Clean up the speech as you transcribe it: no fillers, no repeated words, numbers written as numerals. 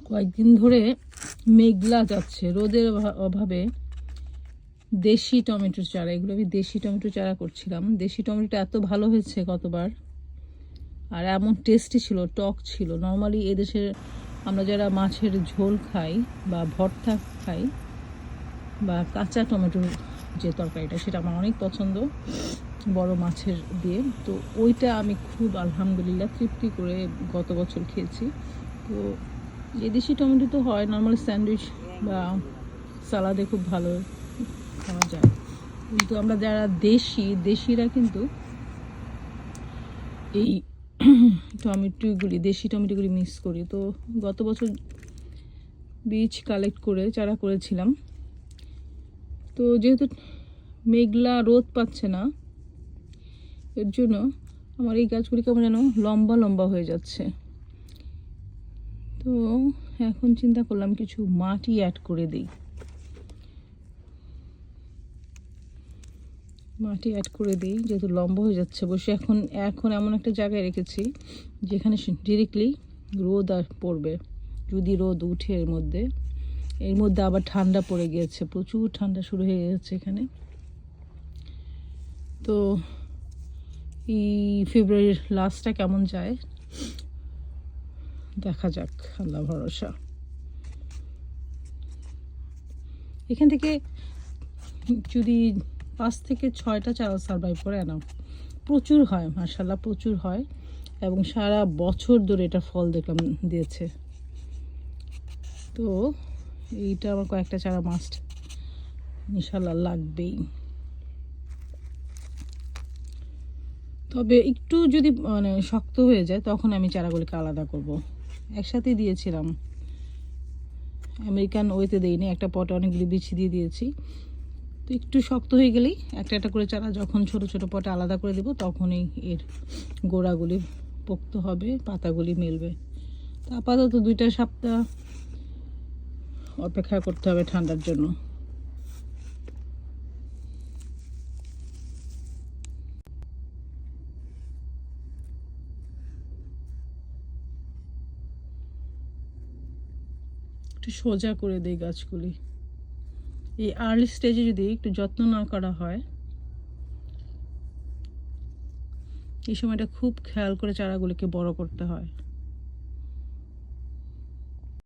কয়েকদিন ধরে মেঘলা যাচ্ছে, রোদের অভাবে দেশি টমেটোর চারা, এগুলো আমি দেশি টমেটো চারা করছিলাম। দেশি টমেটোটা এত ভালো হয়েছে গতবার, আর এমন টেস্টি ছিল, টক ছিল। নর্মালি এদেশের আমরা যারা মাছের ঝোল খাই বা ভর্তা খাই বা কাঁচা টমেটোর যে তরকারিটা, সেটা আমার অনেক পছন্দ বড় মাছের দিয়ে। তো ওইটা আমি খুব আলহামদুলিল্লাহ তৃপ্তি করে গত বছর খেয়েছি। তো এই দেশি টমেটো তো হয় নর্মালি স্যান্ডউইচ বা সালাদে খুব ভালো খাওয়া যায়, কিন্তু আমরা যারা দেশিরা কিন্তু এই দেশি টমেটোগুলি মিস করি। তো গত বছর বীজ কালেক্ট করে চারা করেছিলাম। তো যেহেতু মেঘলা, রোদ পাচ্ছে না, এর জন্য আমার এই গাছগুলি কেমন যেন লম্বা লম্বা হয়ে যাচ্ছে। তো এখন চিন্তা করলাম কিছু মাটি অ্যাড করে দিই। যেহেতু লম্বা হয়ে যাচ্ছে বসে, এখন এমন একটা জায়গায় রেখেছি যেখানে ডিরেক্টলি রোদ আর পড়বে। যদি রোদ উঠে এর মধ্যে আবার ঠান্ডা পড়ে গিয়েছে, প্রচুর ঠান্ডা শুরু হয়ে গেছে এখানে। তো এই ফেব্রুয়ারির লাস্টটা কেমন যায় দেখা যাক, আল্লাহ ভরসা। এখান থেকে যদি 5 থেকে 6টা চারা সারভাইভ করে না, প্রচুর হয়, মাশাআল্লাহ প্রচুর হয়, এবং সারা বছর ধরে এটা ফল দেখলাম দিয়েছে। তো এইটা আমার কয়েকটা চারা মাস্ট ইনশাআল্লাহ লাগবেই। তবে একটু যদি মানে শক্ত হয়ে যায় তখন আমি চারাগুলিকে আলাদা করব। একসাথে দিয়েছিলাম, আমেরিকান ওয়েতে দেইনি, একটা পটে অনেকগুলি বিচি দিয়ে দিয়েছি। তো একটু শক্ত হয়ে গেলেই একটা একটা করে চারা যখন ছোট ছোট পটে আলাদা করে দেব, তখনই এর গোড়াগুলি পোক্ত হবে, পাতাগুলি মেলবে। তো আপাতত 2টা সপ্তাহ অপেক্ষা করতে হবে ঠান্ডার জন্য। একটু সোজা করে দেই গাছগুলি। এই আর্লি স্টেজে যদি একটু যত্ন না করা হয়, এই সময়টা খুব খেয়াল করে চারাগুলিকে বড় করতে হয়।